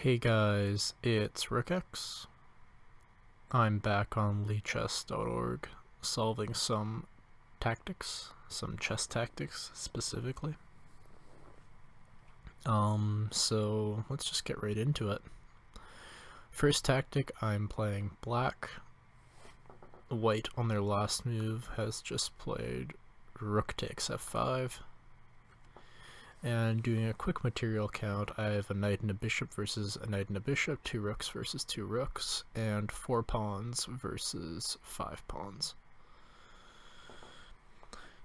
Hey guys, it's RickX. I'm back on LeeChess.org solving some chess tactics specifically. So let's just get right into it. First tactic, I'm playing black. White on their last move has just played rook takes f5. And doing a quick material count, I have a knight and a bishop versus a knight and a bishop, 2 rooks versus 2 rooks, and 4 pawns versus 5 pawns.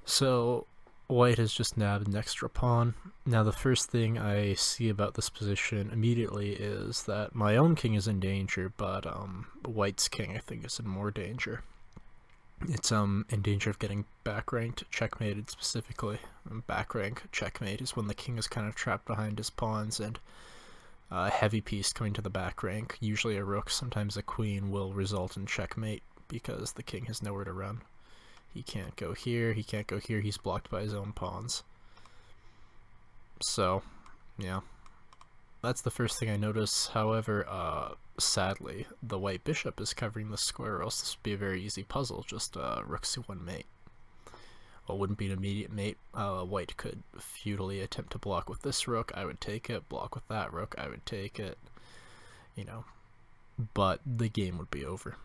So white has just nabbed an extra pawn. Now the first thing I see about this position immediately is that my own king is in danger, but white's king I think is in more danger. It's in danger of getting back ranked, checkmated specifically. Back rank checkmate is when the king is kind of trapped behind his pawns and a heavy piece coming to the back rank, usually a rook, sometimes a queen, will result in checkmate because the king has nowhere to run. He can't go here, he can't go here, he's blocked by his own pawns. So, yeah. That's the first thing I notice. However, sadly, the white bishop is covering the square, or else this would be a very easy puzzle, just rook c1 mate. Well, it wouldn't be an immediate mate. White could futilely attempt to block with this rook, I would take it, block with that rook, I would take it, you know, but the game would be over.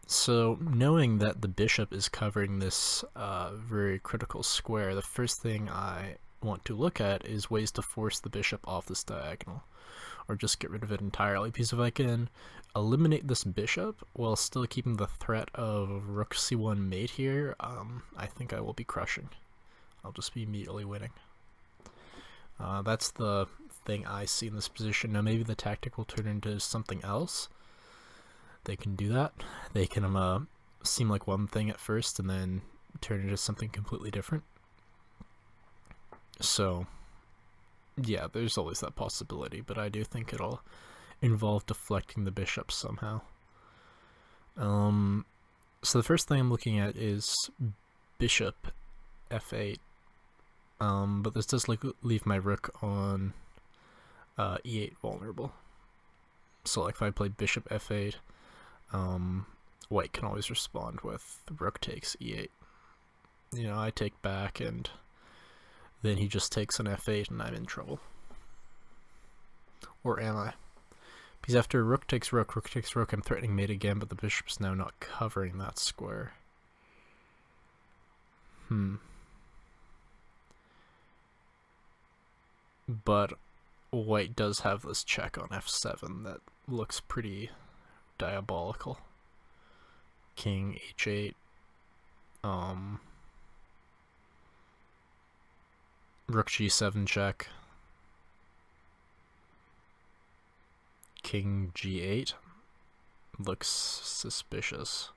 So, knowing that the bishop is covering this very critical square, the first thing I want to look at is ways to force the bishop off this diagonal, or just get rid of it entirely, because if I can eliminate this bishop while still keeping the threat of rook c1 mate here, I think I will be crushing. I'll just be immediately winning. That's the thing I see in this position. Now maybe the tactic will turn into something else. They can do that. They can seem like one thing at first and then turn into something completely different. So, yeah, there's always that possibility, but I do think it'll involve deflecting the bishop somehow. So the first thing I'm looking at is bishop f8, but this does leave my rook on e8 vulnerable. So like if I play bishop f8, white can always respond with rook takes e8. You know, I take back and then he just takes an f8 and I'm in trouble. Or am I? Because after rook takes rook, I'm threatening mate again, but the bishop's now not covering that square. But white does have this check on f7 that looks pretty diabolical. King h8. Rook g7 check. King g8 looks suspicious.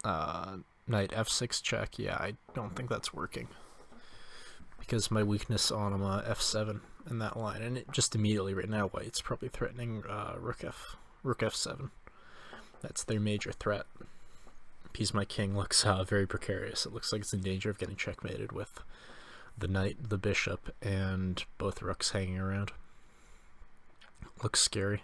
Knight f6 check. Yeah, I don't think that's working because my weakness on f7 in that line, and it just immediately right now white's probably threatening rook f7. That's their major threat. Because my king looks very precarious. It looks like it's in danger of getting checkmated with the knight, the bishop, and both rooks hanging around. Looks scary.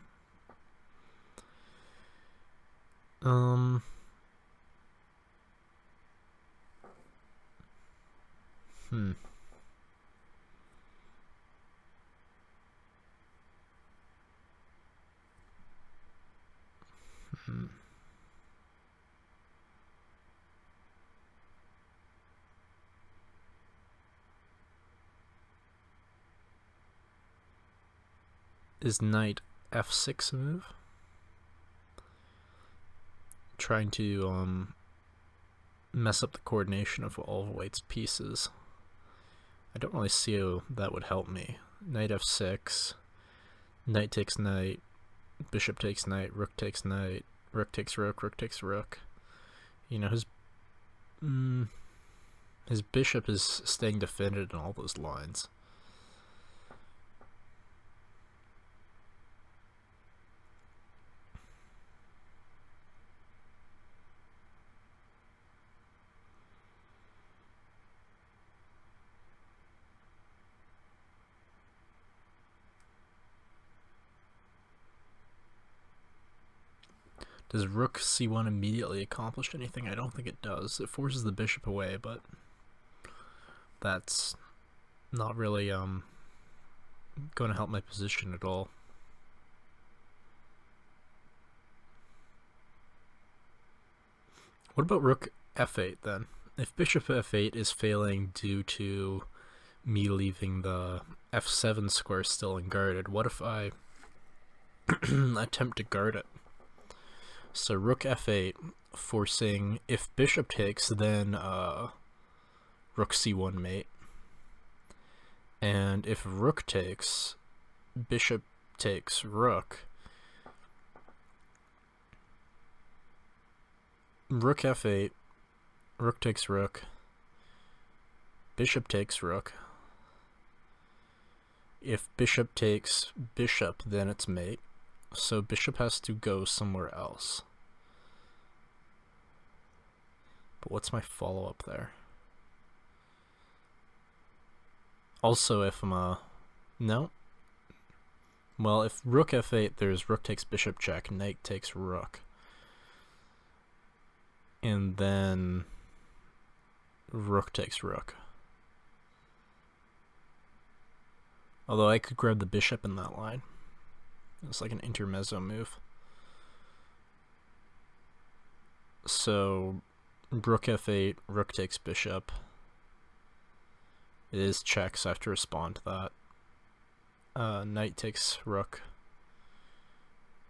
Is knight f6 a move? Trying to mess up the coordination of all of white's pieces. I don't really see how that would help me. Knight f6, knight takes knight, bishop takes knight, rook takes knight, rook takes rook, rook takes rook. You know, his bishop is staying defended in all those lines. Does rook c1 immediately accomplish anything? I don't think it does. It forces the bishop away, but that's not really going to help my position at all. What about rook f8 then? If bishop f8 is failing due to me leaving the f7 square still unguarded, what if I attempt to guard it? So rook f8 forcing, if bishop takes, then rook c1 mate. And if rook takes, bishop takes rook. Rook f8, rook takes rook, bishop takes rook. If bishop takes bishop, then it's mate. So bishop has to go somewhere else. But what's my follow-up there? Also, if I'm no. Well, if rook f8, there's rook takes bishop check, knight takes rook. And then rook takes rook. Although I could grab the bishop in that line. It's like an intermezzo move. So rook f8, rook takes bishop. It is check, so I have to respond to that. Knight takes rook.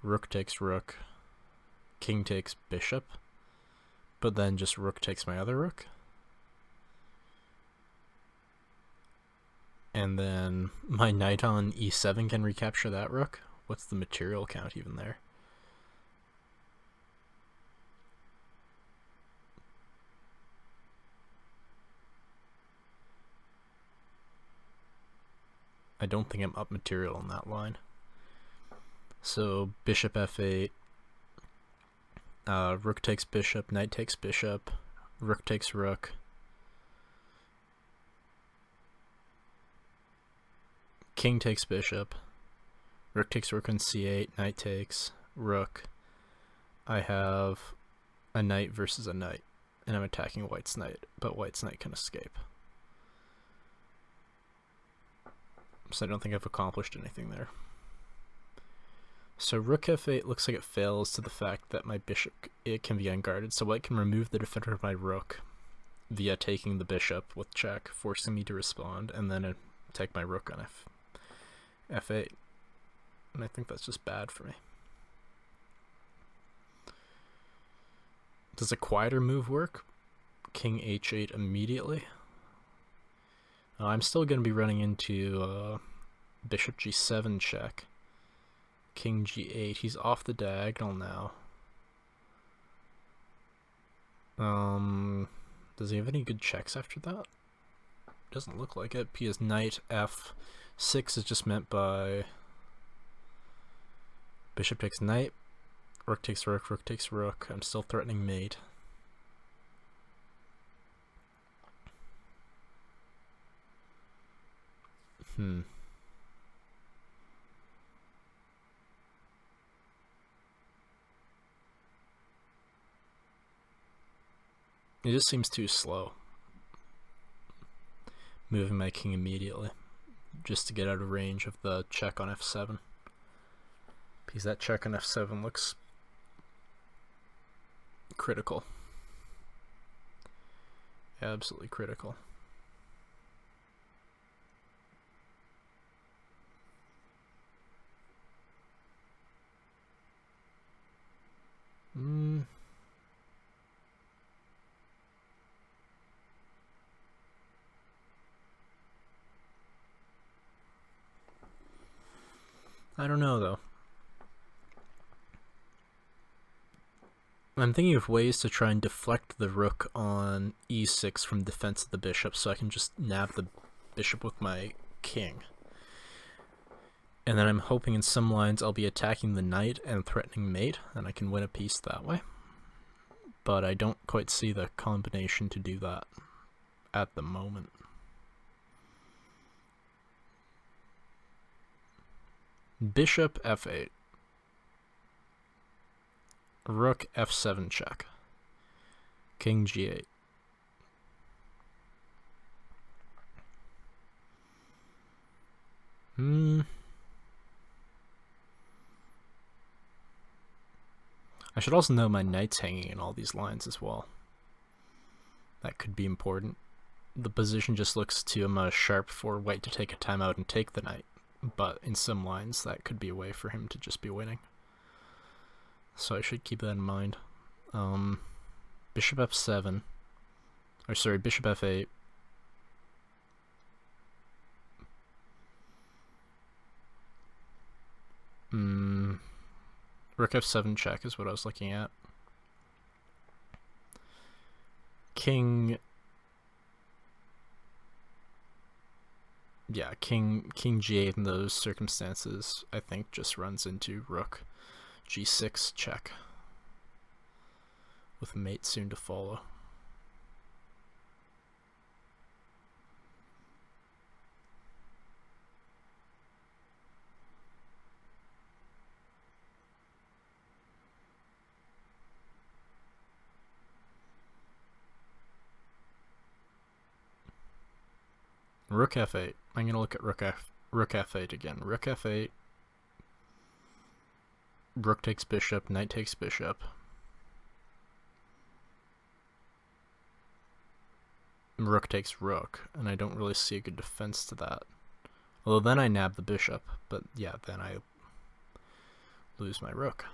Rook takes rook. King takes bishop. But then just rook takes my other rook. And then my knight on e7 can recapture that rook. What's the material count even there? I don't think I'm up material on that line. So bishop f8. Rook takes bishop, knight takes bishop, rook takes rook. King takes bishop, rook takes rook on c8, knight takes rook. I have a knight versus a knight, and I'm attacking white's knight, but white's knight can escape. So I don't think I've accomplished anything there. So rook f8 looks like it fails to the fact that my bishop, it can be unguarded, so white can remove the defender of my rook via taking the bishop with check, forcing me to respond, and then take my rook on f8. And I think that's just bad for me. Does a quieter move work? King h8 immediately. I'm still going to be running into bishop g7 check. King g8, he's off the diagonal now. Does he have any good checks after that? Doesn't look like it. Because knight f6 is just meant by bishop takes knight, rook takes rook, rook takes rook. I'm still threatening mate. It just seems too slow. Moving my king immediately, just to get out of range of the check on f7. Because that check on f7 looks critical. Absolutely critical. I don't know though. I'm thinking of ways to try and deflect the rook on e6 from defense of the bishop so I can just nab the bishop with my king. And then I'm hoping in some lines I'll be attacking the knight and threatening mate, and I can win a piece that way. But I don't quite see the combination to do that at the moment. Bishop f8. Rook f7 check. King g8. I should also know my knight's hanging in all these lines as well. That could be important. The position just looks too sharp for white to take a timeout and take the knight, but in some lines that could be a way for him to just be winning. So I should keep that in mind. Bishop f7, or sorry, bishop f8. Rook f7 check is what I was looking at. King g8 in those circumstances, I think, just runs into rook g6 check, with mate soon to follow. Rook f8. I'm going to look at rook f8 again. Rook f8. Rook takes bishop, knight takes bishop. Rook takes rook, and I don't really see a good defense to that. Although then I nab the bishop, but yeah, then I lose my rook.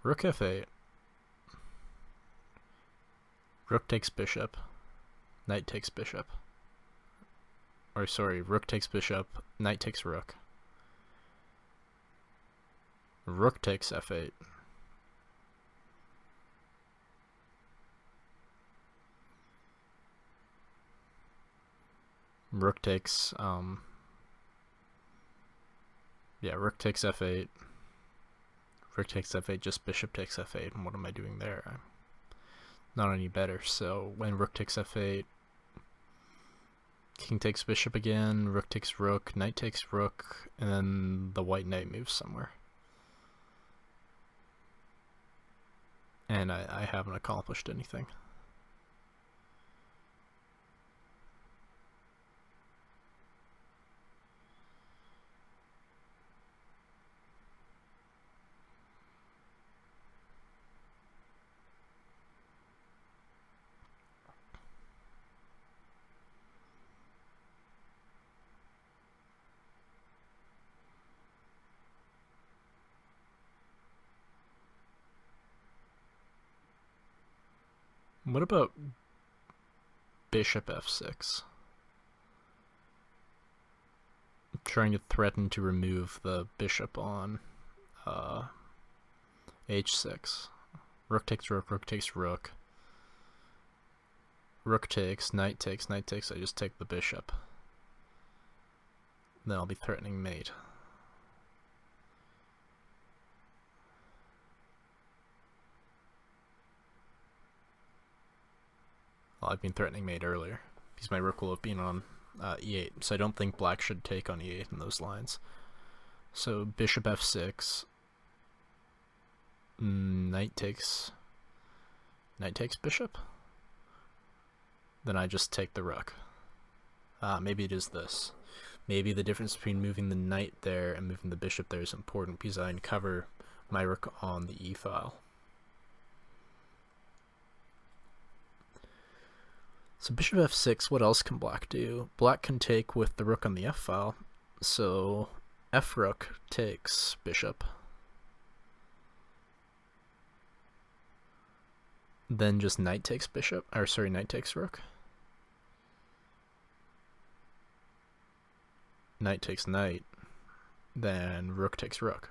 Rook f8. Rook takes bishop, knight takes bishop. Or sorry, rook takes bishop, knight takes rook. Rook takes f8. Rook takes, rook takes f8. Rook takes f8, just bishop takes f8, and what am I doing there? Not any better. So when rook takes f8, king takes bishop again, rook takes rook, knight takes rook, and then the white knight moves somewhere. And I haven't accomplished anything. What about bishop f6? I'm trying to threaten to remove the bishop on h6. Rook takes rook, rook takes rook. Rook takes, knight takes, knight takes. I just take the bishop. Then I'll be threatening mate. Well, I've been threatening mate earlier, because my rook will have been on e8, so I don't think black should take on e8 in those lines. So bishop f6, knight takes bishop, then I just take the rook. Maybe it is this. Maybe the difference between moving the knight there and moving the bishop there is important, because I uncover my rook on the e file. So bishop f6, what else can black do? Black can take with the rook on the f file. So f rook takes bishop. Then just knight takes bishop, or sorry, knight takes rook. Knight takes knight. Then rook takes rook.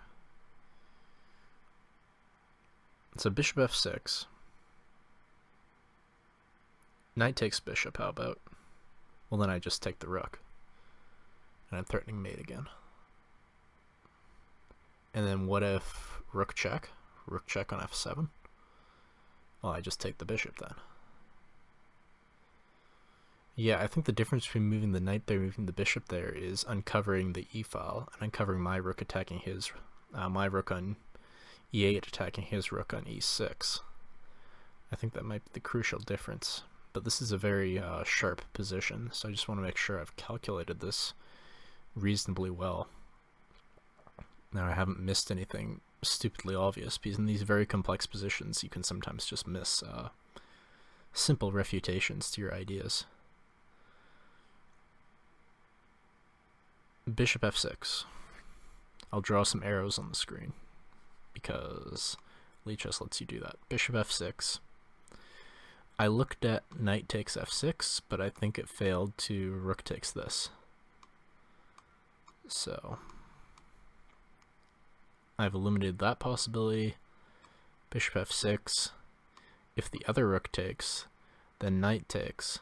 So bishop f6. Knight takes bishop, how about? Well, then I just take the rook. And I'm threatening mate again. And then what if rook check? Rook check on f7? Well, I just take the bishop then. Yeah, I think the difference between moving the knight there, moving the bishop there, is uncovering the e-file and uncovering my rook attacking his, my rook on e8 attacking his rook on e6. I think that might be the crucial difference. But this is a very sharp position, so I just want to make sure I've calculated this reasonably well. Now I haven't missed anything stupidly obvious, because in these very complex positions you can sometimes just miss simple refutations to your ideas. Bishop f6. I'll draw some arrows on the screen because Lichess lets you do that. Bishop f6. I looked at knight takes f6, but I think it failed to rook takes this. So I've eliminated that possibility. Bishop f6. If the other rook takes, then knight takes.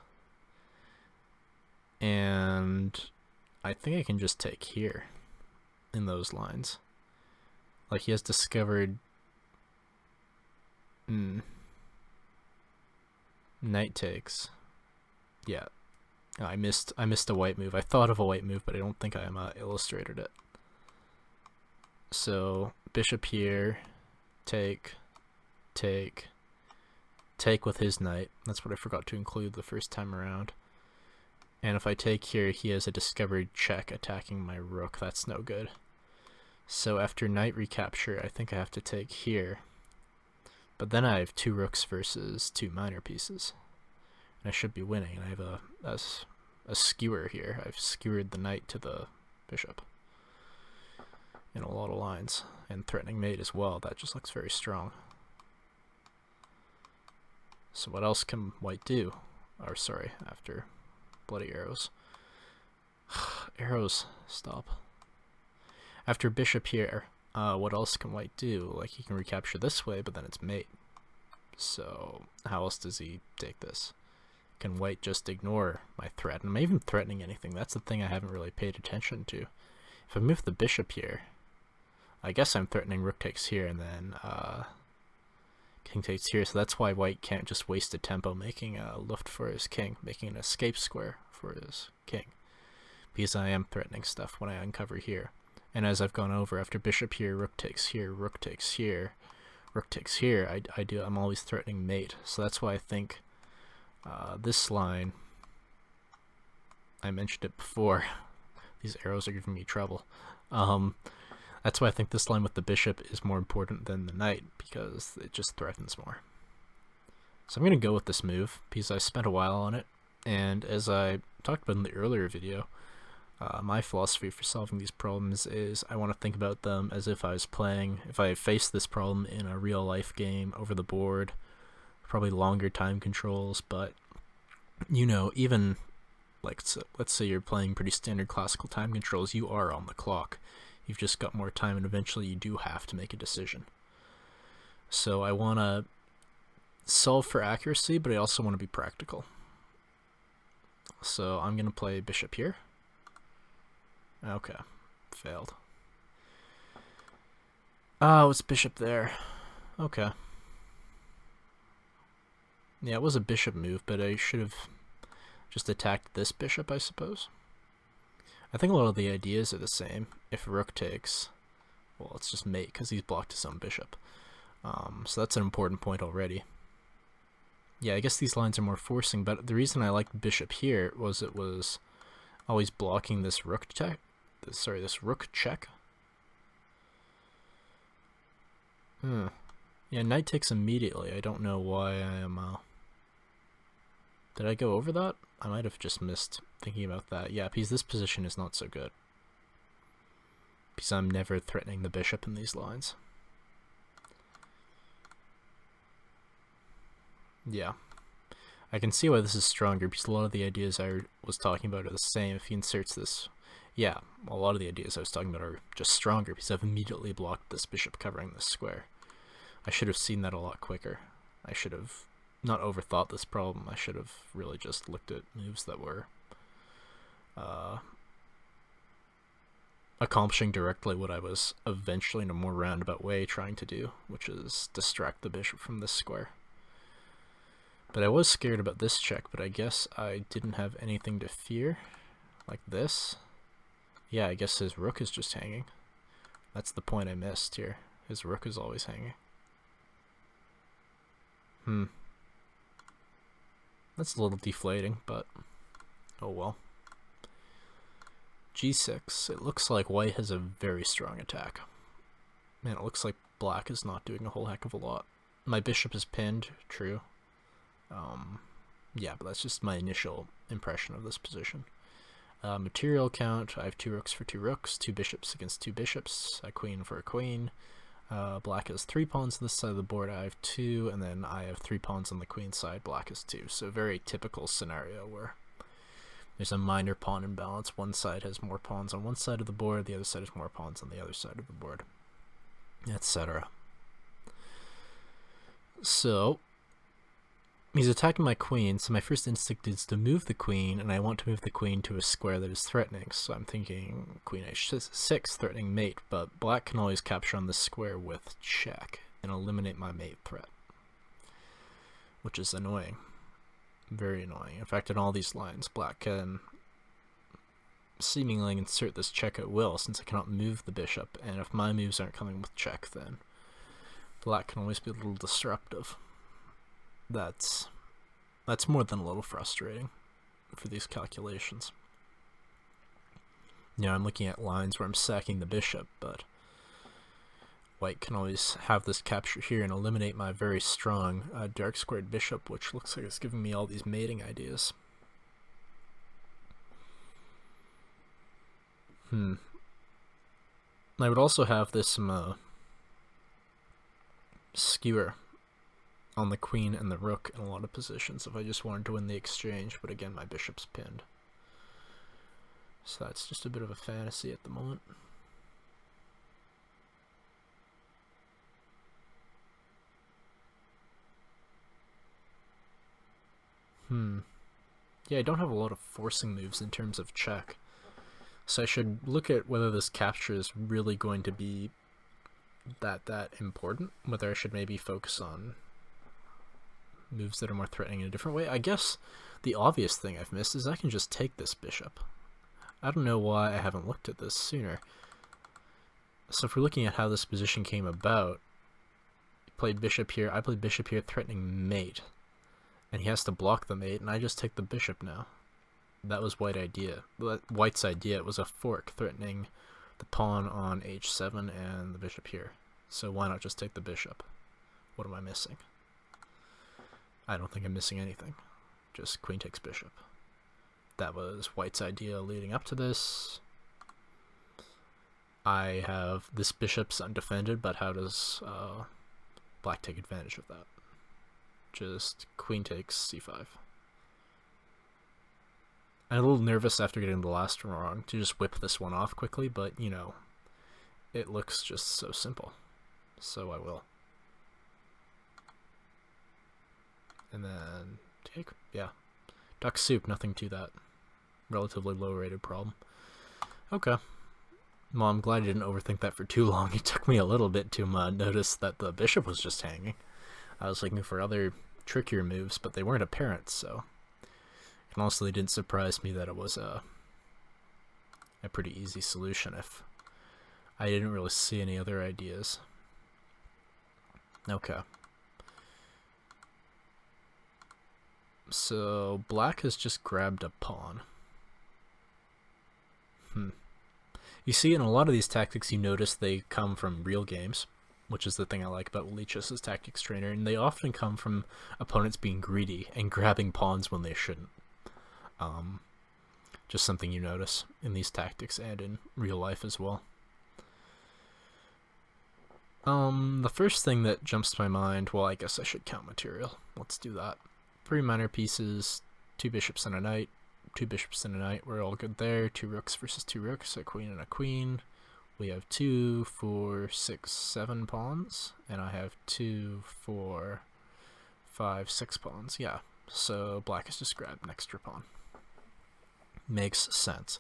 And I think I can just take here in those lines. Like he has discovered knight takes. Yeah. I missed a white move. I thought of a white move, but I don't think I illustrated it. So bishop here, take with his knight. That's what I forgot to include the first time around. And if I take here, he has a discovered check attacking my rook. That's no good. So after knight recapture, I think I have to take here. But then I have 2 rooks versus 2 minor pieces. And I should be winning. And I have a skewer here. I've skewered the knight to the bishop in a lot of lines. And threatening mate as well. That just looks very strong. So what else can white do? Or sorry, after bloody arrows. Arrows, stop. After bishop here, what else can white do? Like he can recapture this way, but then it's mate. So how else does he take this? Can white just ignore my threat? Am I even threatening anything? That's the thing I haven't really paid attention to. If I move the bishop here, I guess I'm threatening rook takes here, and then king takes here, so that's why white can't just waste a tempo making a luft for his king, making an escape square for his king, because I am threatening stuff when I uncover here. And as I've gone over, after bishop here, rook takes here, rook takes here, rook takes here, I'm always threatening mate. So that's why I think this line, I mentioned it before, these arrows are giving me trouble. That's why I think this line with the bishop is more important than the knight, because it just threatens more. So I'm going to go with this move, because I spent a while on it, and as I talked about in the earlier video, my philosophy for solving these problems is I want to think about them as if I was playing, if I faced this problem in a real life game over the board, probably longer time controls, but you know, even like, so, let's say you're playing pretty standard classical time controls, you are on the clock. You've just got more time, and eventually you do have to make a decision. So I want to solve for accuracy, but I also want to be practical. So I'm going to play bishop here. Okay, failed. Oh, it's bishop there. Okay. Yeah, it was a bishop move, but I should have just attacked this bishop, I suppose. I think a lot of the ideas are the same. If rook takes, well, it's just mate, because he's blocked his own bishop. So that's an important point already. Yeah, I guess these lines are more forcing, but the reason I liked bishop here was it was always blocking this rook check. Sorry, this rook check. Yeah, knight takes immediately. I don't know why I am... Did I go over that? I might have just missed thinking about that. Yeah, because this position is not so good. Because I'm never threatening the bishop in these lines. Yeah. I can see why this is stronger, because a lot of the ideas I was talking about are the same. If he inserts this... Yeah, a lot of the ideas I was talking about are just stronger, because I've immediately blocked this bishop covering this square. I should have seen that a lot quicker. I should have not overthought this problem. I should have really just looked at moves that were accomplishing directly what I was eventually in a more roundabout way trying to do, which is distract the bishop from this square. But I was scared about this check, but I guess I didn't have anything to fear. Like this. Yeah, I guess his rook is just hanging. That's the point I missed here. His rook is always hanging. That's a little deflating, but oh well. G6. It looks like white has a very strong attack. Man, it looks like black is not doing a whole heck of a lot. My bishop is pinned, true. Yeah, but that's just my initial impression of this position. Material count, I have 2 rooks for 2 rooks, 2 bishops against 2 bishops, a queen for a queen. Black has 3 pawns on this side of the board, I have 2, and then I have 3 pawns on the queen side, black has 2. So very typical scenario where there's a minor pawn imbalance. One side has more pawns on one side of the board, the other side has more pawns on the other side of the board, etc. So he's attacking my queen, so my first instinct is to move the queen, and I want to move the queen to a square that is threatening. So I'm thinking queen h6, threatening mate, but black can always capture on this square with check and eliminate my mate threat, which is annoying. Very annoying. In fact, in all these lines, black can seemingly insert this check at will, since I cannot move the bishop, and if my moves aren't coming with check, then black can always be a little disruptive. That's more than a little frustrating for these calculations. You know, I'm looking at lines where I'm sacking the bishop, but white can always have this capture here and eliminate my very strong dark squared bishop, which looks like it's giving me all these mating ideas. I would also have this skewer on the queen and the rook in a lot of positions if I just wanted to win the exchange, but again, my bishop's pinned. So that's just a bit of a fantasy at the moment. Yeah, I don't have a lot of forcing moves in terms of check. So I should look at whether this capture is really going to be that important, whether I should maybe focus on moves that are more threatening in a different way. I guess the obvious thing I've missed is I can just take this bishop. I don't know why I haven't looked at this sooner. So if we're looking at how this position came about, he played bishop here, I played bishop here threatening mate. And he has to block the mate, and I just take the bishop now. That was White's idea. It was a fork threatening the pawn on h7 and the bishop here. So why not just take the bishop? What am I missing? I don't think I'm missing anything. Just queen takes bishop. That was White's idea leading up to this. I have this bishop's undefended, but how does black take advantage of that? Just queen takes c5. I'm a little nervous after getting the last one wrong to just whip this one off quickly, but you know, it looks just so simple. So I will. And then take, yeah. Duck soup, nothing to that. Relatively low rated problem. Okay. Well, I'm glad I didn't overthink that for too long. It took me a little bit to notice that the bishop was just hanging. I was looking for other trickier moves, but they weren't apparent, so it honestly didn't surprise me that it was a pretty easy solution if I didn't really see any other ideas. Okay. So black has just grabbed a pawn. You see, in a lot of these tactics, you notice they come from real games, which is the thing I like about Lichess' tactics trainer, and they often come from opponents being greedy and grabbing pawns when they shouldn't. Just something you notice in these tactics and in real life as well. The first thing that jumps to my mind, well, I guess I should count material. Let's do that. 3 minor pieces, 2 bishops and a knight, 2 bishops and a knight, we're all good there. 2 rooks versus 2 rooks, a queen and a queen. We have 2, 4, 6, 7 pawns, and I have 2, 4, 5, 6 pawns. Yeah, so black has just grabbed an extra pawn. Makes sense.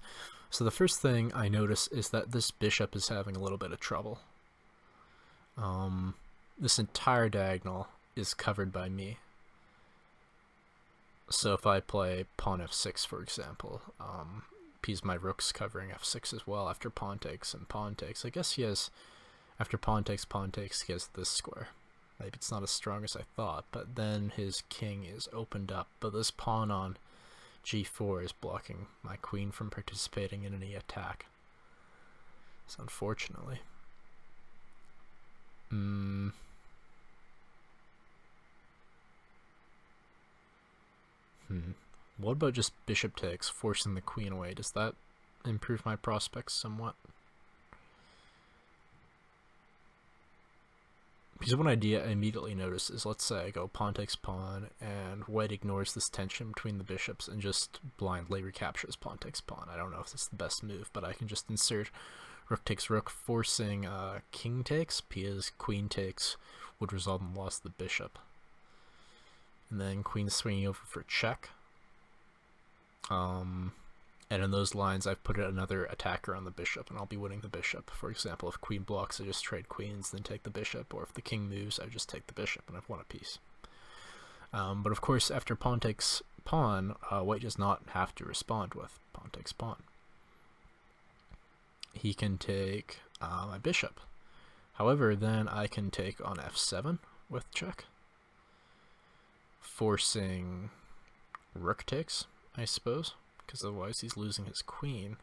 So the first thing I notice is that this bishop is having a little bit of trouble. This entire diagonal is covered by me. So if I play pawn f6, for example, because my rook's covering f6 as well after pawn takes and pawn takes. I guess he has, after pawn takes, he has this square. Maybe it's not as strong as I thought, but then his king is opened up. But this pawn on g4 is blocking my queen from participating in any attack. So unfortunately. What about just bishop takes, forcing the queen away? Does that improve my prospects somewhat? Because one idea I immediately notice is, let's say I go pawn takes pawn, and white ignores this tension between the bishops and just blindly recaptures pawn takes pawn. I don't know if this is the best move, but I can just insert rook takes rook, forcing king takes, because queen takes would result in the loss of the bishop. And then queen swinging over for check. And in those lines, I've put another attacker on the bishop, and I'll be winning the bishop. For example, if queen blocks, I just trade queens, then take the bishop, or if the king moves, I just take the bishop, and I've won a piece. But of course, after pawn takes pawn, white does not have to respond with pawn takes pawn. He can take my bishop. However, then I can take on f7 with check, forcing rook takes, I suppose, because otherwise he's losing his queen.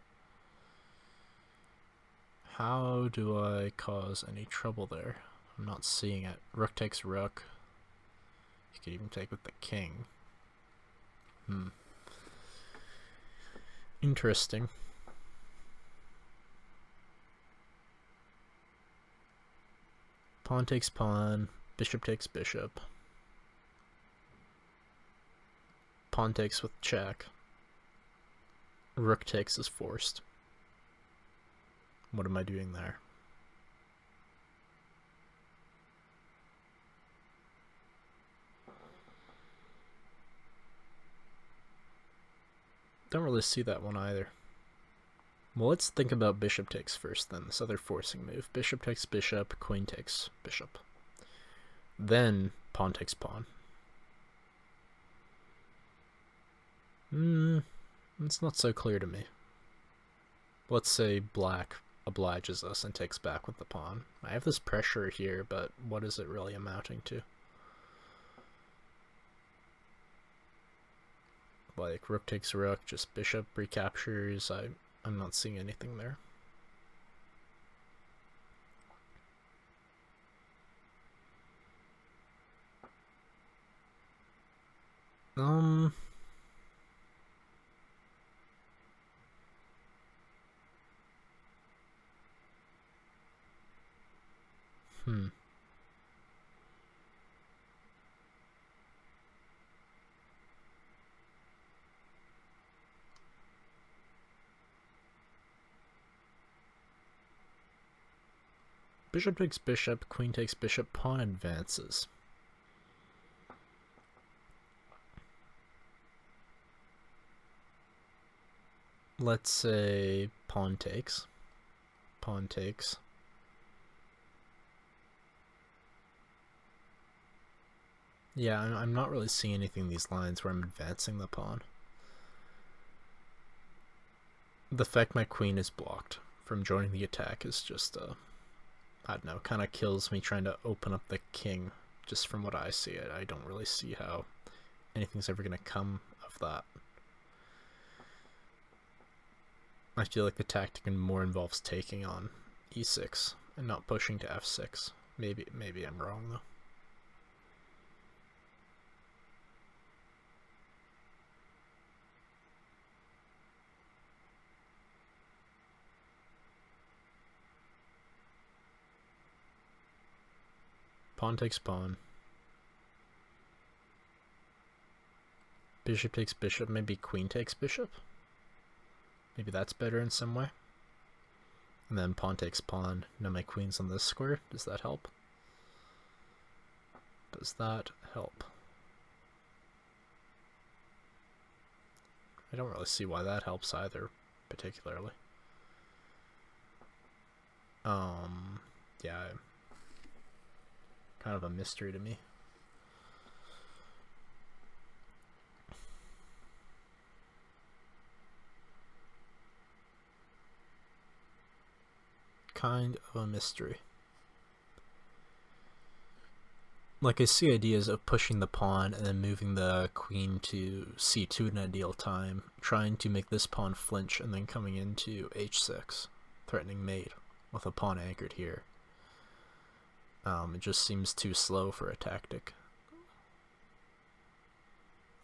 How do I cause any trouble there? I'm not seeing it. Rook takes rook. You could even take with the king. Interesting. Pawn takes pawn, bishop takes bishop. Pawn takes with check. Rook takes is forced. What am I doing there? Don't really see that one either. Well, let's think about bishop takes first then, this other forcing move. Bishop takes bishop, queen takes bishop. Then pawn takes pawn. It's not so clear to me. Let's say black obliges us and takes back with the pawn. I have this pressure here, but what is it really amounting to? Like, rook takes rook, just bishop recaptures. I'm not seeing anything there. Bishop takes bishop, queen takes bishop, pawn advances. Let's say pawn takes. Pawn takes. Yeah, I'm not really seeing anything in these lines where I'm advancing the pawn. The fact my queen is blocked from joining the attack is just, I don't know, kind of kills me trying to open up the king. Just from what I see, I don't really see how anything's ever going to come of that. I feel like the tactic more involves taking on e6 and not pushing to f6. Maybe I'm wrong though. Pawn takes pawn. Bishop takes bishop, maybe queen takes bishop. Maybe that's better in some way. And then pawn takes pawn. Now my queen's on this square. Does that help? Does that help? I don't really see why that helps either, particularly. Yeah, kind of a mystery to me. kind of a mystery. Like, I see ideas of pushing the pawn and then moving the queen to c2 in ideal time, trying to make this pawn flinch and then coming into h6, threatening mate with a pawn anchored here. It just seems too slow for a tactic.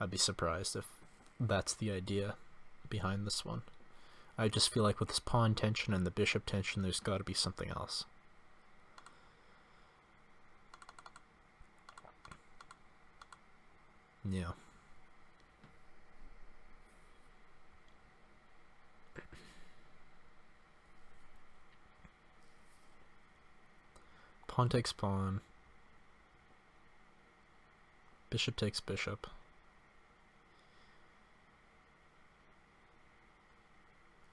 I'd be surprised if that's the idea behind this one. I just feel like with this pawn tension and the bishop tension, there's got to be something else. Yeah. Pawn takes pawn. Bishop takes bishop.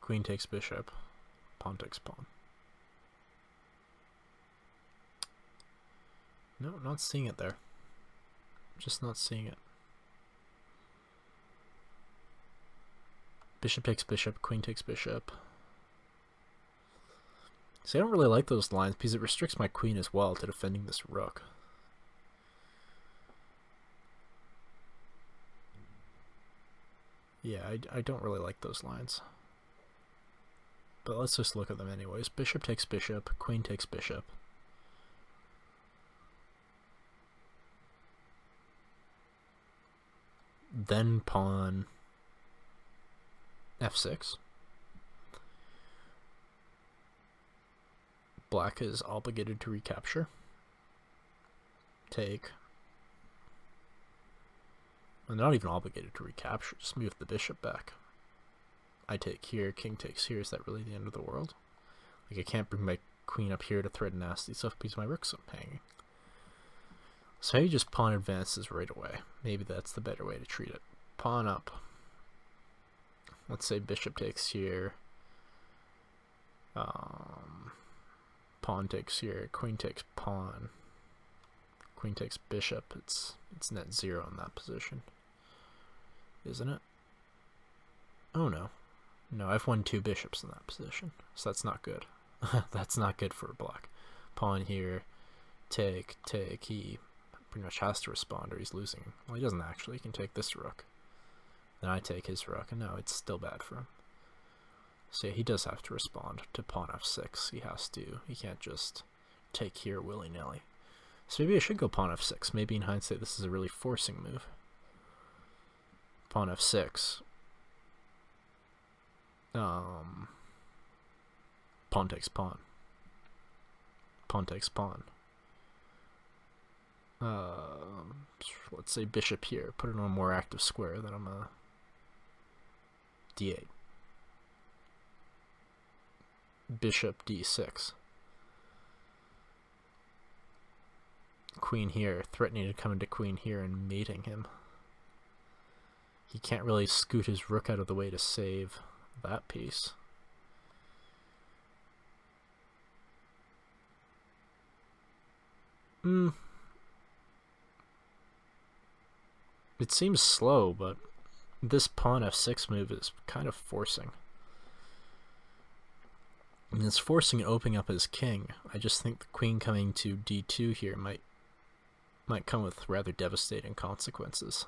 Queen takes bishop. Pawn takes pawn. No, not seeing it there. Just not seeing it. Bishop takes bishop, queen takes bishop. See, I don't really like those lines because it restricts my queen as well to defending this rook. Yeah, I don't really like those lines. But let's just look at them anyways. Bishop takes bishop, queen takes bishop. Then pawn f6. Black is obligated to recapture. Take. I'm not even obligated to recapture, just move the bishop back. I take here, king takes here. Is that really the end of the world? Like, I can't bring my queen up here to threaten nasty stuff because my rook's up hanging. So maybe just pawn advances right away. Maybe that's the better way to treat it. Pawn up. Let's say bishop takes here. Pawn takes here. Queen takes pawn. Queen takes bishop. It's net zero in that position, isn't it? Oh no. No, I've won 2 bishops in that position, so that's not good. That's not good for black. Pawn here, take. He pretty much has to respond or he's losing. Well, he doesn't actually. He can take this rook. Then I take his rook, and no, it's still bad for him. So yeah, he does have to respond to pawn f6. He has to. He can't just take here willy-nilly. So maybe I should go pawn f6. Maybe in hindsight this is a really forcing move. Pawn f6. Pawn takes pawn. Pawn takes pawn. Let's say bishop here. Put it on a more active square. Then I'm a d8. Bishop d6. Queen here, threatening to come into queen here and mating him. He can't really scoot his rook out of the way to save that piece. It seems slow, but this pawn f6 move is kind of forcing. I mean, it's forcing and opening up his king. I just think the queen coming to d2 here might come with rather devastating consequences.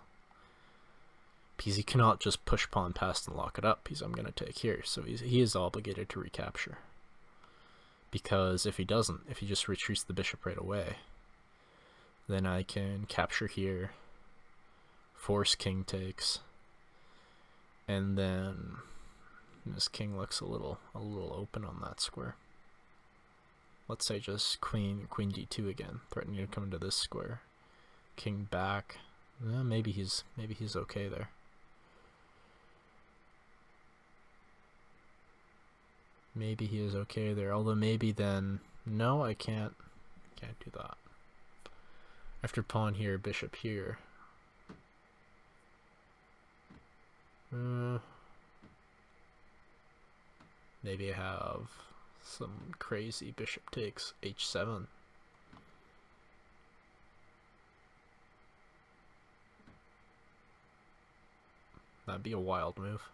Because he cannot just push pawn past and lock it up, because I'm going to take here. So he is obligated to recapture. Because if he doesn't, if he just retreats the bishop right away, then I can capture here, force king takes, and then this king looks a little open on that square. Let's say just queen d2 again, threatening to come into this square. King back. Maybe he's okay there. Maybe he is okay there. Although maybe then no, I can't do that. After pawn here, bishop here. Maybe I have some crazy bishop takes h7. That'd be a wild move.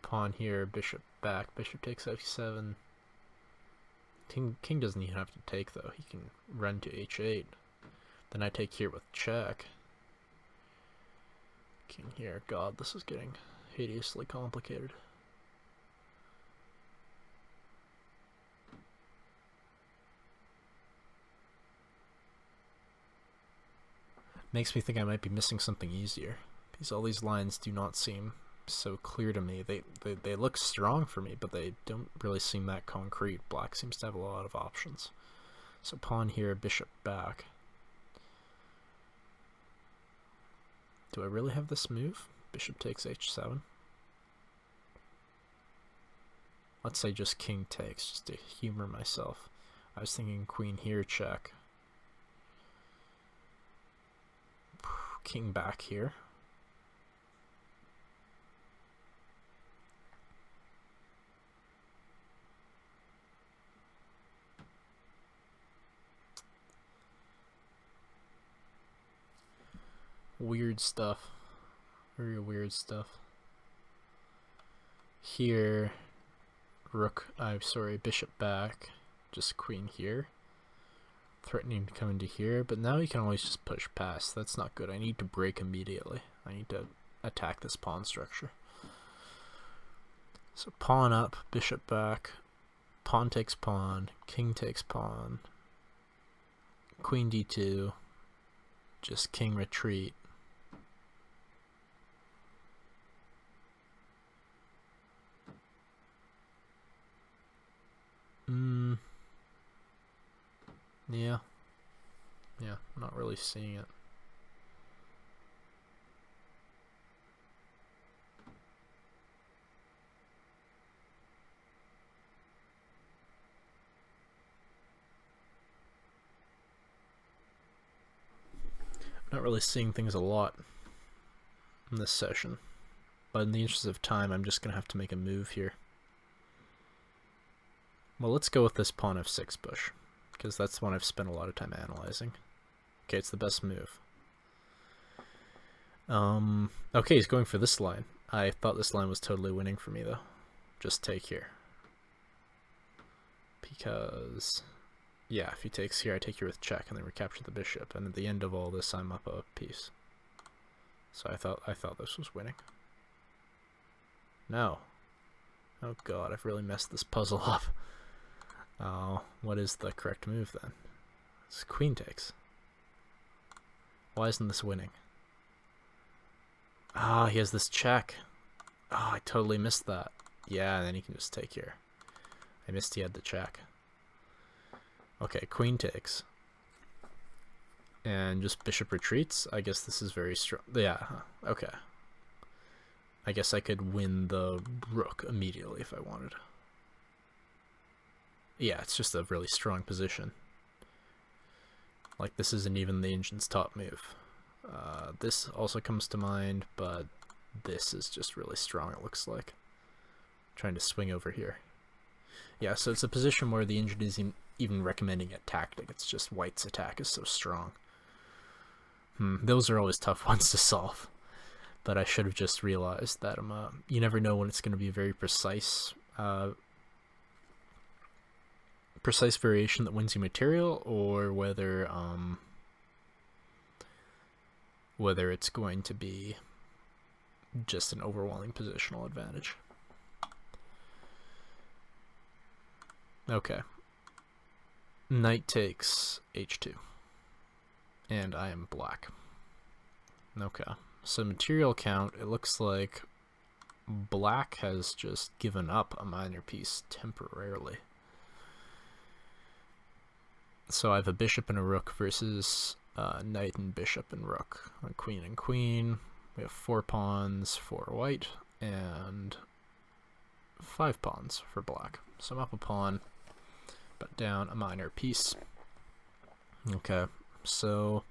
Pawn here, bishop back, bishop takes f7. King doesn't even have to take though, he can run to h8. Then I take here with check. King here, god, this is getting hideously complicated. Makes me think I might be missing something easier, because all these lines do not seem so clear to me. They look strong for me, but they don't really seem that concrete. Black seems to have a lot of options. So pawn here, bishop back. Do I really have this move? Bishop takes h7. Let's say just king takes, just to humor myself. I was thinking queen here, check. King back here. Weird stuff. Very weird stuff. Here, bishop back, just queen here. Threatening to come into here, but now he can always just push past. That's not good. I need to break immediately. I need to attack this pawn structure. So pawn up, bishop back, pawn takes pawn, king takes pawn, queen d2, just king retreat. Yeah, I'm not really seeing it. Not really seeing things a lot in this session, but in the interest of time, I'm just gonna have to make a move here. Well, let's go with this pawn f6 push, because that's the one I've spent a lot of time analyzing. Okay, it's the best move. Okay, he's going for this line. I thought this line was totally winning for me, though. Just take here. Because, yeah, if he takes here, I take here with check, and then recapture the bishop. And at the end of all this, I'm up a piece. So I thought this was winning. No. Oh god, I've really messed this puzzle up. What is the correct move then? It's queen takes. Why isn't this winning? Ah, he has this check. Oh, I totally missed that. Yeah, and then he can just take here. I missed he had the check. Okay, queen takes. And just bishop retreats. I guess this is very strong. Yeah, okay. I guess I could win the rook immediately if I wanted. Yeah, it's just a really strong position. Like, this isn't even the engine's top move. This also comes to mind, but this is just really strong, it looks like. Trying to swing over here. Yeah, so it's a position where the engine isn't even recommending a tactic. It's just white's attack is so strong. Those are always tough ones to solve. But I should have just realized that you never know when it's going to be a very precise variation that wins you material, or whether it's going to be just an overwhelming positional advantage. Okay. Knight takes h2. And I am black. Okay. So material count, it looks like black has just given up a minor piece temporarily. So I have a bishop and a rook versus knight and bishop and rook. A queen and queen. We have 4 pawns for white and 5 pawns for black. So I'm up a pawn, but down a minor piece. Okay, so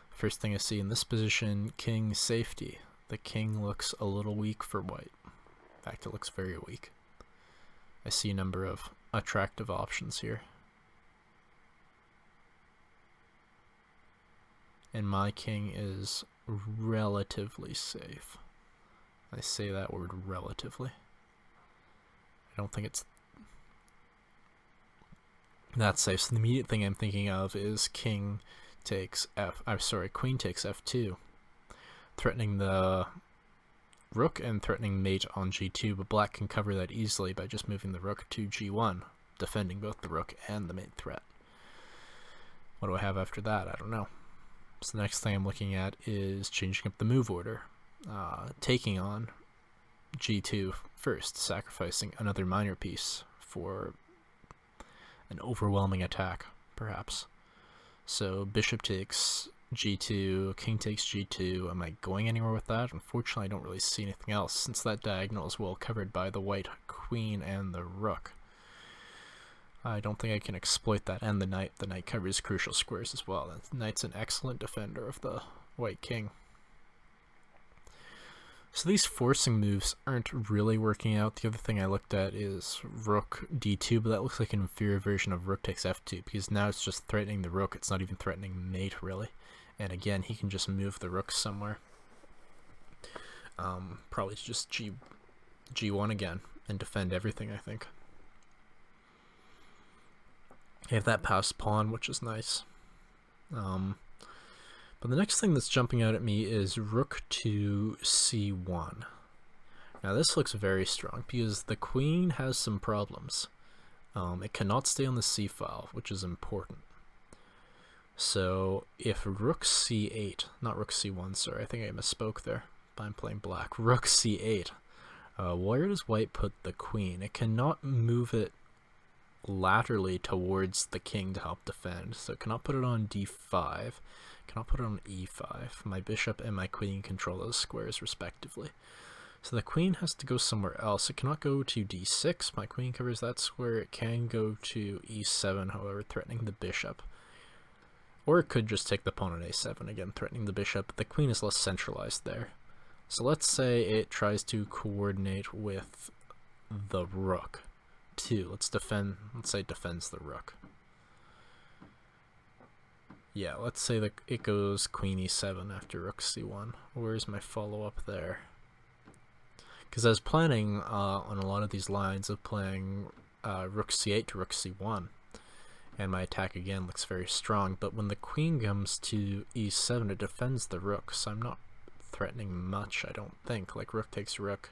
first thing I see in this position, king safety. The king looks a little weak for white. In fact, it looks very weak. I see a number of attractive options here. And my king is relatively safe. I say that word relatively. I don't think it's that safe. So the immediate thing I'm thinking of is queen takes f2, threatening the rook and threatening mate on g2, but black can cover that easily by just moving the rook to g1, defending both the rook and the mate threat. What do I have after that? I don't know. So the next thing I'm looking at is changing up the move order, taking on g2 first, sacrificing another minor piece for an overwhelming attack, perhaps. So bishop takes g2, king takes g2. Am I going anywhere with that? Unfortunately, I don't really see anything else, since that diagonal is well covered by the white queen and the rook. I don't think I can exploit that, and the knight. The knight covers crucial squares as well. The knight's an excellent defender of the white king. So these forcing moves aren't really working out. The other thing I looked at is rook d2, but that looks like an inferior version of rook takes f2, because now it's just threatening the rook. It's not even threatening mate, really. And again, he can just move the rook somewhere. Probably just g1 again and defend everything, I think. I have that passed pawn, which is nice. But the next thing that's jumping out at me is rook to c1. Now this looks very strong because the queen has some problems. It cannot stay on the c file, which is important. So if rook c8, not rook c1, sorry, I think I misspoke there, but I'm playing black. Rook c8. Where does white put the queen? It cannot move it laterally towards the king to help defend, so it cannot put it on d5, cannot put it on e5. My bishop and my queen control those squares respectively, so the queen has to go somewhere else. It cannot go to d6, my queen covers that square. It can go to e7, however, threatening the bishop, or it could just take the pawn on a7, again threatening the bishop. The queen is less centralized there, so let's say it tries to coordinate with the rook. Let's say it defends the rook. Yeah, let's say that it goes queen e7 after rook c1. Where's my follow-up there? Because I was planning on a lot of these lines of playing rook c8 to rook c1, and my attack again looks very strong, but when the queen comes to e7 it defends the rook, so I'm not threatening much, I don't think. Like rook takes rook,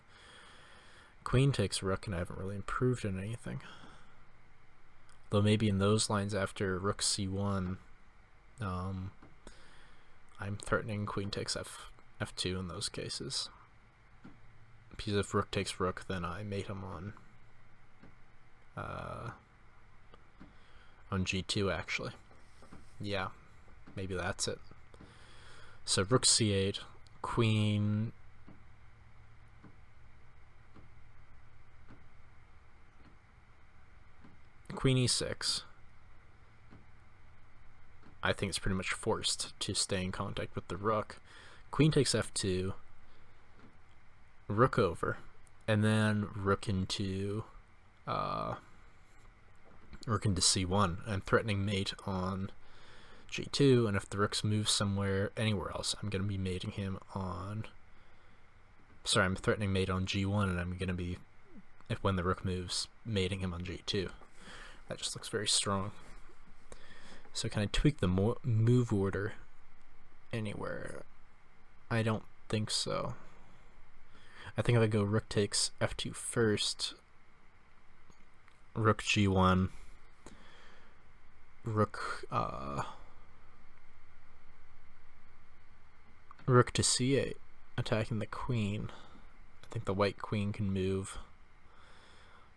queen takes rook, and I haven't really improved in anything. Though maybe in those lines after rook c1, I'm threatening queen takes f2 in those cases. Because if rook takes rook, then I mate him on g2 actually. Yeah, maybe that's it. So rook c8, queen e6. I think it's pretty much forced to stay in contact with the rook. Queen takes f2, rook over, and then rook into c1. I'm threatening mate on g2, and if the rook's moved somewhere anywhere else, I'm going to be mating him on... Sorry, I'm threatening mate on g1, and I'm going to be, when the rook moves, mating him on g2. That just looks very strong. So can I tweak the move order anywhere? I don't think so. I think if I go rook takes f2 first, rook g1, rook to c8, attacking the queen. I think the white queen can move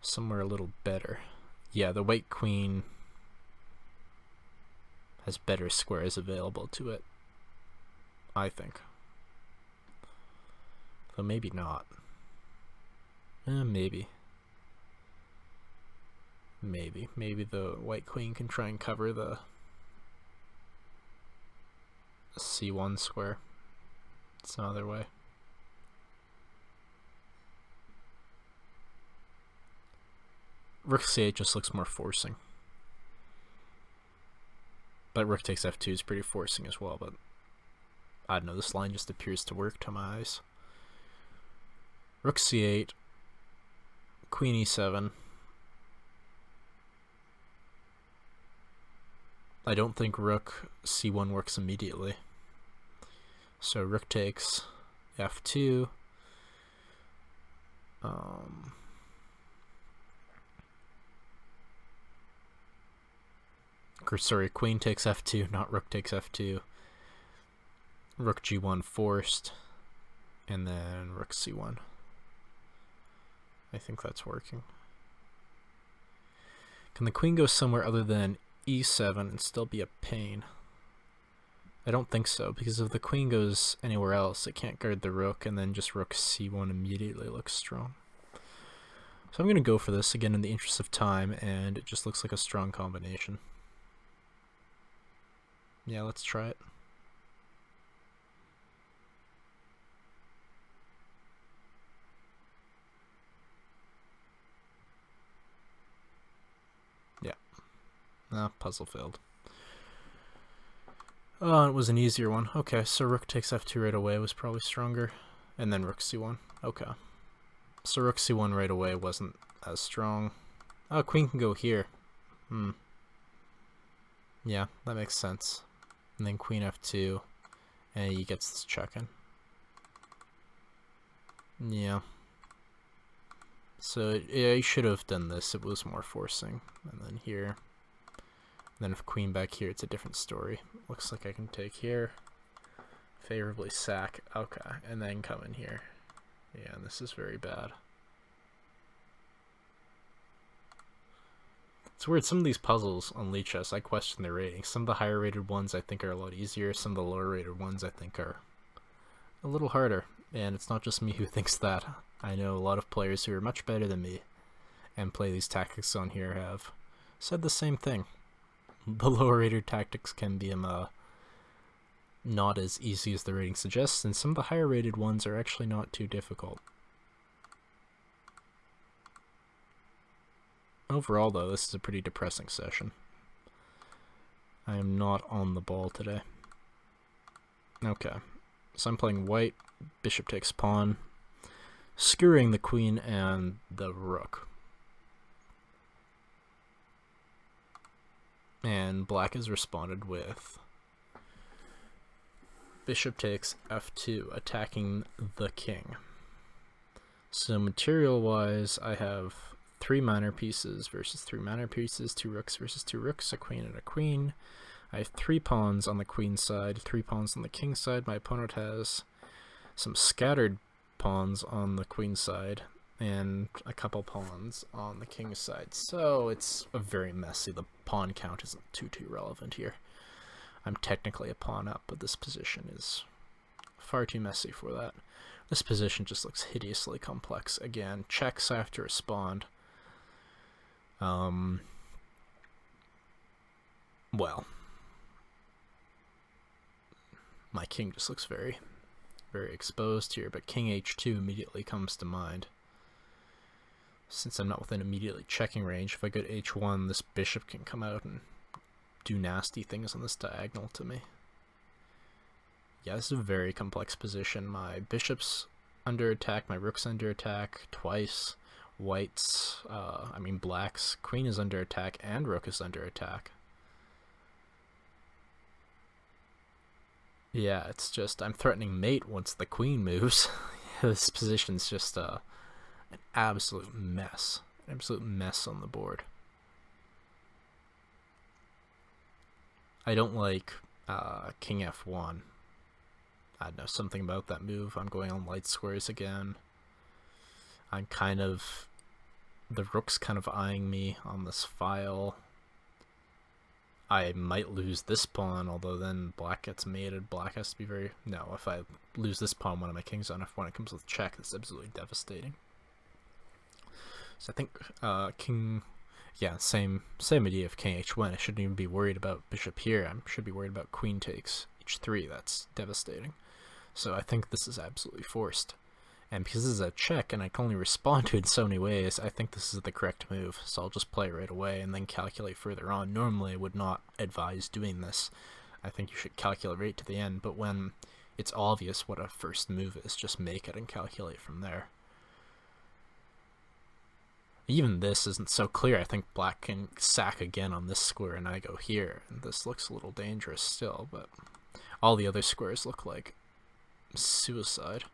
somewhere a little better. Yeah, the white queen has better squares available to it, I think. Though maybe not. Maybe. Maybe the white queen can try and cover the c1 square some other way. Rook c8 just looks more forcing. But rook takes f2 is pretty forcing as well, but I don't know, this line just appears to work to my eyes. Rook c8, Queen e7. I don't think rook c1 works immediately. So rook takes f2. Sorry, queen takes f2, not rook takes f2. Rook g1 forced, and then rook c1. I think that's working. Can the queen go somewhere other than e7 and still be a pain? I don't think so, because if the queen goes anywhere else, it can't guard the rook, and then just rook c1 immediately looks strong. So I'm going to go for this again in the interest of time, and it just looks like a strong combination. Yeah, let's try it. Yeah. Ah, puzzle failed. Oh, it was an easier one. Okay, so rook takes f2 right away was probably stronger. And then rook c1. Okay. So rook c1 right away wasn't as strong. Oh, queen can go here. Yeah, that makes sense. And then queen f2, and he gets this check-in. Yeah. So yeah, he should have done this. It was more forcing. And then here. And then if queen back here, it's a different story. Looks like I can take here. Favorably sack. Okay, and then come in here. Yeah, and this is very bad. It's weird, some of these puzzles on Lichess, I question their rating. Some of the higher rated ones I think are a lot easier, some of the lower rated ones I think are a little harder. And it's not just me who thinks that. I know a lot of players who are much better than me and play these tactics on here have said the same thing. The lower rated tactics can be not as easy as the rating suggests, and some of the higher rated ones are actually not too difficult. Overall, though, this is a pretty depressing session. I am not on the ball today. Okay, so I'm playing white, bishop takes pawn, skewering the queen and the rook. And black has responded with bishop takes f2, attacking the king. So material-wise, I have 3 minor pieces versus 3 minor pieces, 2 rooks versus 2 rooks, a queen and a queen. I have 3 pawns on the queen side, 3 pawns on the king side. My opponent has some scattered pawns on the queen side and a couple pawns on the king side. So it's a very messy. The pawn count isn't too relevant here. I'm technically a pawn up, but this position is far too messy for that. This position just looks hideously complex. Again, checks I have to respond. Well, my king just looks very, very exposed here, but king h2 immediately comes to mind. Since I'm not within immediately checking range, if I go to h1, this bishop can come out and do nasty things on this diagonal to me. Yeah, this is a very complex position. My bishop's under attack, my rook's under attack twice. White's, black's queen is under attack and rook is under attack. Yeah, it's just, I'm threatening mate once the queen moves. This position's just an absolute mess. An absolute mess on the board. I don't like king f1. I don't know, something about that move. I'm going on light squares again. I'm the rook's kind of eyeing me on this file. I might lose this pawn, although then black gets mated. Black has to be very... No, if I lose this pawn, one of my kings on f1, it comes with check. That's absolutely devastating. So I think king... Yeah, same idea of king h1. I shouldn't even be worried about bishop here. I should be worried about queen takes h3. That's devastating. So I think this is absolutely forced. And because this is a check and I can only respond to it in so many ways, I think this is the correct move. So I'll just play right away and then calculate further on. Normally I would not advise doing this. I think you should calculate right to the end, but when it's obvious what a first move is, just make it and calculate from there. Even this isn't so clear. I think black can sack again on this square and I go here. And this looks a little dangerous still, but all the other squares look like suicide.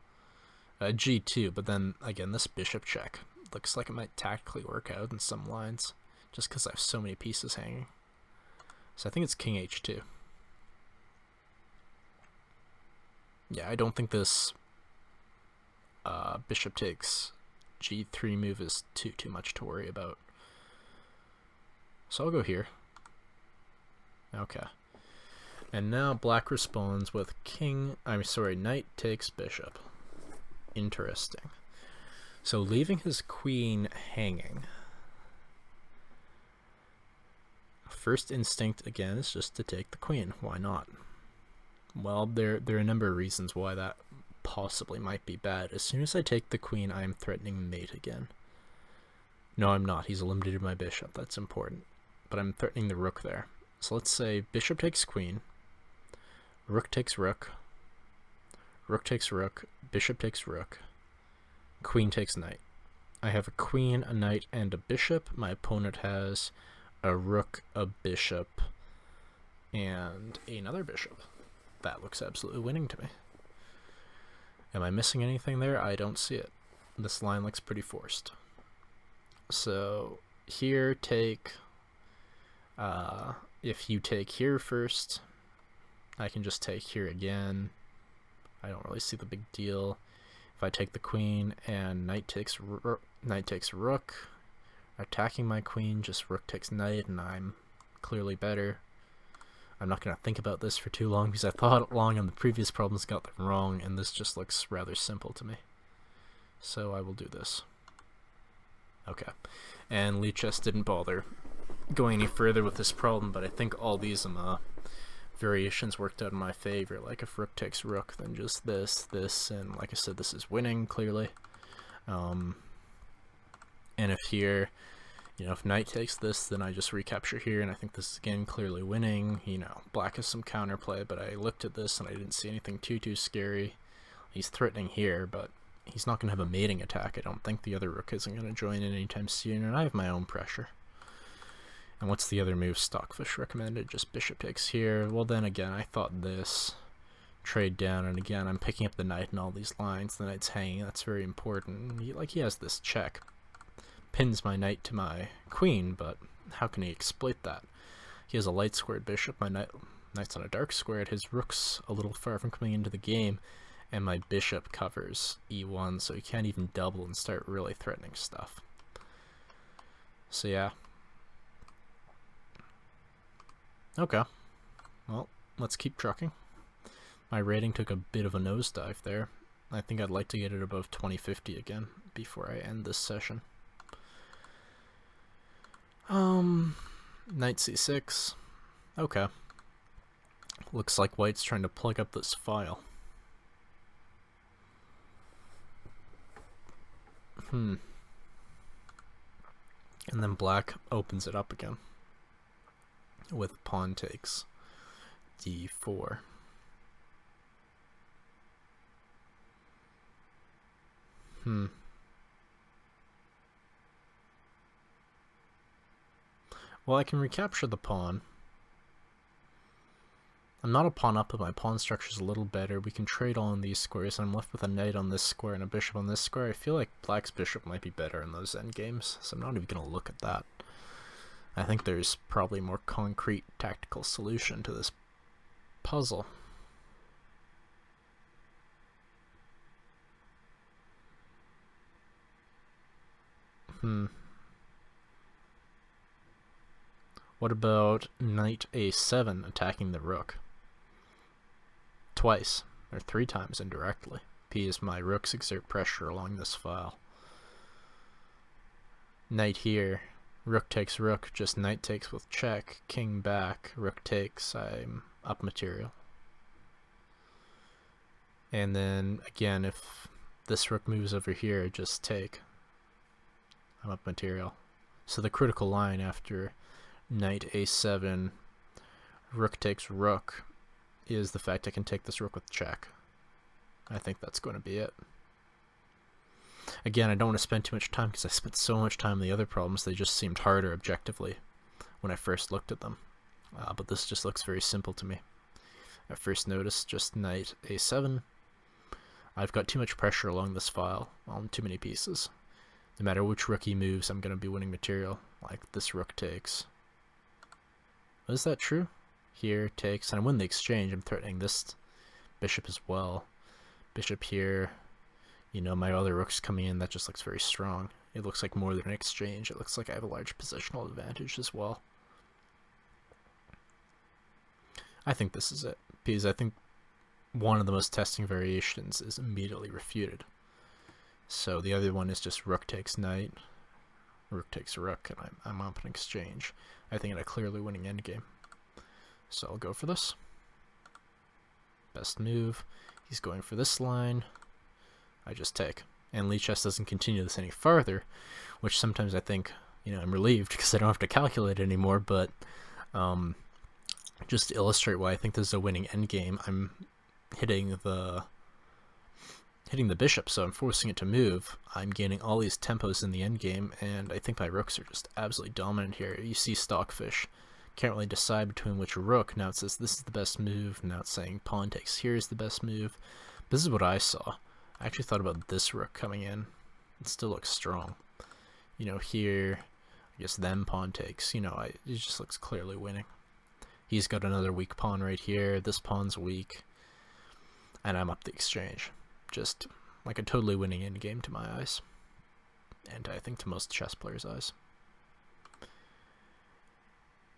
G2, but then again, this bishop check looks like it might tactically work out in some lines, just because I have so many pieces hanging. So I think it's king h2. Yeah, I don't think this bishop takes g3 move is too much to worry about. So I'll go here. Okay. And now black responds with knight takes bishop. Interesting. So leaving his queen hanging. First instinct again is just to take the queen. Why not? Well, there are a number of reasons why that possibly might be bad. As soon as I take the queen, I am threatening mate again. No, I'm not. He's eliminated my bishop. That's important. But I'm threatening the rook there. So let's say bishop takes queen, rook takes rook, rook takes rook, bishop takes rook, queen takes knight. I have a queen, a knight, and a bishop. My opponent has a rook, a bishop, and another bishop. That looks absolutely winning to me. Am I missing anything there? I don't see it. This line looks pretty forced. So here take, if you take here first, I can just take here again. I don't really see the big deal. If I take the queen and knight takes rook, attacking my queen, just rook takes knight, and I'm clearly better. I'm not going to think about this for too long because I thought long on the previous problems, got them wrong, and this just looks rather simple to me. So I will do this. Okay. And Lichess didn't bother going any further with this problem, but I think all these variations worked out in my favor. Like if rook takes rook, then just this, and like I said, this is winning clearly. And if here, if knight takes this, then I just recapture here, and I think this is again clearly winning. Black has some counterplay, but I looked at this and I didn't see anything too scary. He's threatening here, but he's not going to have a mating attack. I don't think the other rook isn't going to join in anytime soon, and I have my own pressure. And what's the other move Stockfish recommended? Just bishop takes here. Well, then again, I thought this. Trade down, and again, I'm picking up the knight in all these lines. The knight's hanging. That's very important. He has this check. Pins my knight to my queen, but how can he exploit that? He has a light squared bishop. My knight's on a dark squared. His rook's a little far from coming into the game, and my bishop covers e1, so he can't even double and start really threatening stuff. So yeah. Okay. Well, let's keep trucking. My rating took a bit of a nosedive there. I think I'd like to get it above 2050 again before I end this session. Knight c6. Okay. Looks like white's trying to plug up this file. And then black opens it up again with pawn takes d4. Well, I can recapture the pawn. I'm not a pawn up, but my pawn structure is a little better. We can trade all in these squares, and I'm left with a knight on this square and a bishop on this square. I feel like black's bishop might be better in those endgames, so I'm not even going to look at that. I think there's probably a more concrete tactical solution to this puzzle. What about knight a7 attacking the rook? Twice, or 3 times indirectly. As my rooks exert pressure along this file. Knight here, rook takes rook, just knight takes with check, king back, rook takes, I'm up material. And then again, if this rook moves over here, just take. I'm up material. So the critical line after knight a7, rook takes rook, is the fact I can take this rook with check. I think that's going to be it. Again, I don't want to spend too much time because I spent so much time on the other problems, they just seemed harder objectively when I first looked at them. But this just looks very simple to me. At first notice, just knight a7. I've got too much pressure along this file on too many pieces. No matter which rook he moves, I'm going to be winning material. Like this rook takes. Is that true? Here takes, and I win the exchange. I'm threatening this bishop as well. Bishop here. You know, my other rook's coming in. That just looks very strong. It looks like more than an exchange. It looks like I have a large positional advantage as well. I think this is it, because I think one of the most testing variations is immediately refuted. So the other one is just rook takes knight, rook takes rook, and I'm up an exchange. I think in a clearly winning endgame. So I'll go for this. Best move. He's going for this line. I just take. And Lichess doesn't continue this any farther, which sometimes I think, you know, I'm relieved because I don't have to calculate it anymore, but just to illustrate why I think this is a winning endgame, I'm hitting the bishop, so I'm forcing it to move. I'm gaining all these tempos in the endgame, and I think my rooks are just absolutely dominant here. You see Stockfish. Can't really decide between which rook. Now it says this is the best move. Now it's saying pawn takes here is the best move. This is what I saw. I actually thought about this rook coming in. It still looks strong. You know, here, I guess then pawn takes. You know, it just looks clearly winning. He's got another weak pawn right here. This pawn's weak. And I'm up the exchange. Just like a totally winning endgame to my eyes. And I think to most chess players' eyes.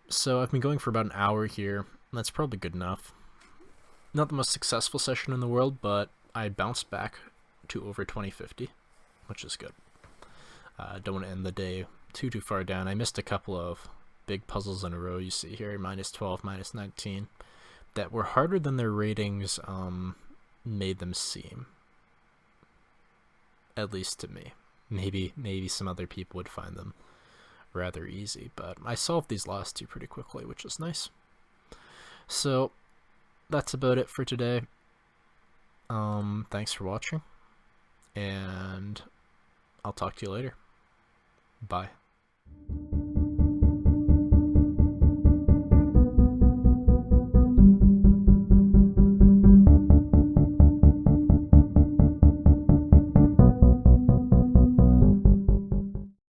So I've been going for about an hour here. That's probably good enough. Not the most successful session in the world, but I bounced back to over 2050, which is good. Don't want to end the day too far down. I missed a couple of big puzzles in a row you see here, -12, -19, that were harder than their ratings made them seem. At least to me. Maybe some other people would find them rather easy, but I solved these last two pretty quickly, which is nice. So that's about it for today. Thanks for watching, and I'll talk to you later. Bye.